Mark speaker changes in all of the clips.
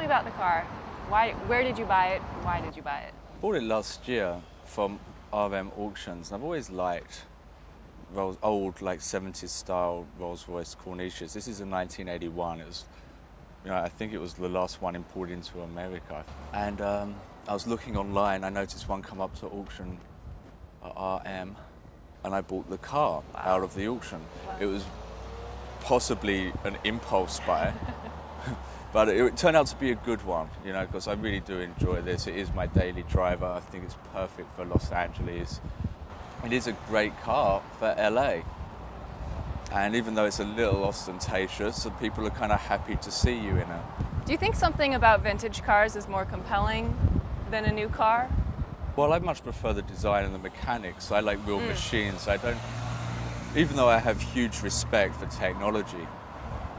Speaker 1: me about the car. Where did you buy it? Why did you buy it?
Speaker 2: Bought it last year from RM Auctions. I've always liked old, like 70s style Rolls-Royce Corniches. This is a 1981. It was, I think it was the last one imported into America. And I was looking online. I noticed one come up to auction at RM, and I bought the car out of the auction.
Speaker 1: Wow.
Speaker 2: It was possibly an impulse buy. But it turned out to be a good one, because I really do enjoy this. It is my daily driver. I think it's perfect for Los Angeles. It is a great car for LA. And even though it's a little ostentatious, people are kind of happy to see you in it.
Speaker 1: Do you think something about vintage cars is more compelling than a new car?
Speaker 2: Well, I much prefer the design and the mechanics. I like real machines. Even though I have huge respect for technology,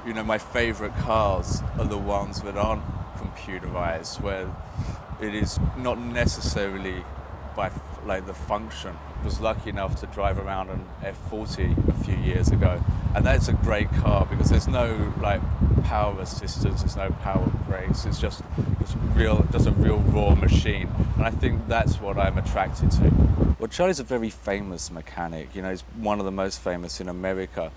Speaker 2: my favorite cars are the ones that aren't computerized, where it is not necessarily by the function. I was lucky enough to drive around an F40 a few years ago, and that's a great car because there's no power assistance, there's no power brakes. It's just a real raw machine, and I think that's what I'm attracted to. Well, Charlie's a very famous mechanic. He's one of the most famous in America.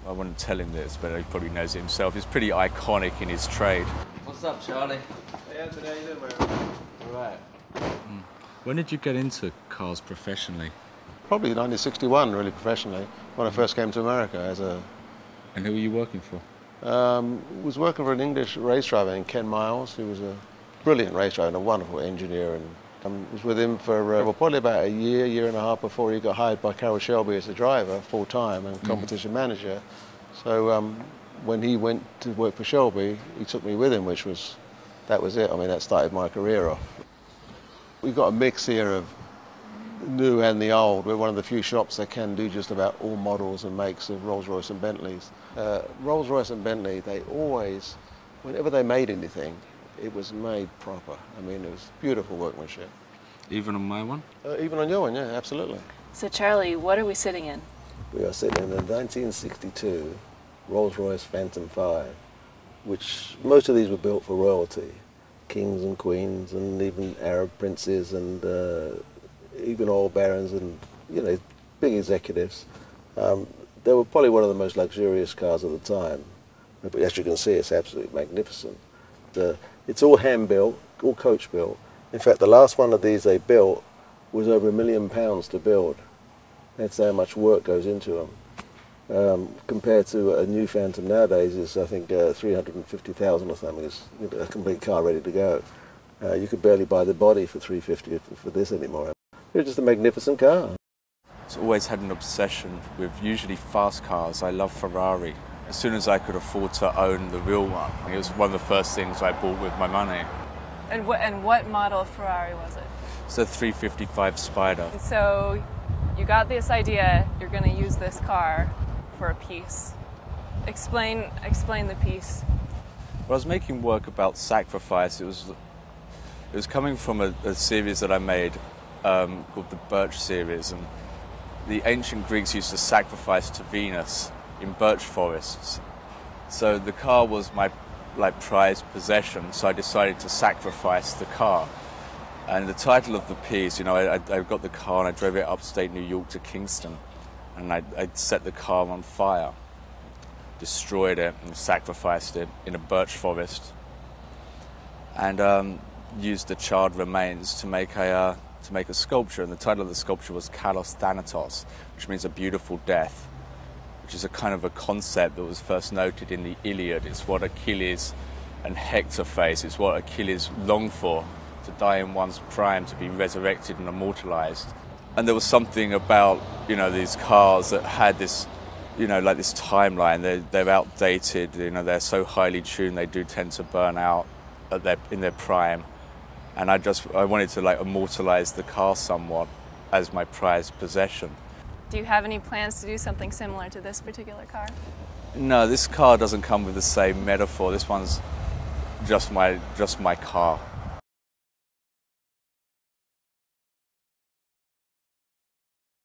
Speaker 2: I wouldn't tell him this, but he probably knows it himself. He's pretty iconic in his trade. What's up, Charlie?
Speaker 3: Hey, Anthony, how you doing, man?
Speaker 2: All right. When did you get into cars professionally?
Speaker 3: Probably 1961, really professionally, when I first came to America as a...
Speaker 2: And who were you working for?
Speaker 3: Was working for an English race driver named Ken Miles, who was a brilliant race driver and a wonderful engineer, and was with him for probably about a year and a half before he got hired by Carroll Shelby as a driver full-time and competition manager. So when he went to work for Shelby, he took me with him, that was it. I mean, that started my career off. We've got a mix here of new and the old. We're one of the few shops that can do just about all models and makes of Rolls-Royce and Bentleys. Rolls-Royce and Bentley, they always, whenever they made anything, it was made proper. I mean, it was beautiful workmanship.
Speaker 2: Even on my one?
Speaker 3: Even on your one, yeah, absolutely.
Speaker 1: So Charlie, what are we sitting in?
Speaker 3: We are sitting in the 1962 Rolls-Royce Phantom 5, which most of these were built for royalty, kings and queens and even Arab princes and even oil barons and, big executives. They were probably one of the most luxurious cars of the time. But as you can see, it's absolutely magnificent. It's all hand-built, all coach-built. In fact, the last one of these they built was over £1 million to build. That's how much work goes into them. Compared to a new Phantom nowadays is, I think, 350,000 or something. It's a complete car ready to go. You could barely buy the body for 350 for this anymore. It's just a magnificent car.
Speaker 2: I've always had an obsession with usually fast cars. I love Ferrari. As soon as I could afford to own the real one, it was one of the first things I bought with my money.
Speaker 1: And what model of Ferrari was it?
Speaker 2: It's a 355 Spider.
Speaker 1: And so you got this idea, you're going to use this car for a piece. Explain the piece.
Speaker 2: Well, I was making work about sacrifice. It was coming from a series that I made called the Birch series, and the ancient Greeks used to sacrifice to Venus in birch forests. So the car was my prized possession, so I decided to sacrifice the car. And the title of the piece, I got the car and I drove it upstate New York to Kingston, and I set the car on fire, destroyed it and sacrificed it in a birch forest, and used the charred remains to make a sculpture. And the title of the sculpture was Kalos Thanatos, which means a beautiful death, which is a kind of a concept that was first noted in the Iliad. It's what Achilles and Hector face. It's what Achilles longed for, to die in one's prime, to be resurrected and immortalized. And there was something about, these cars that had this, this timeline. They're outdated, they're so highly tuned, they do tend to burn out in their prime. And I wanted to immortalize the car somewhat as my prized possession.
Speaker 1: Do you have any plans to do something similar to this particular car?
Speaker 2: No, this car doesn't come with the same metaphor. This one's just my car.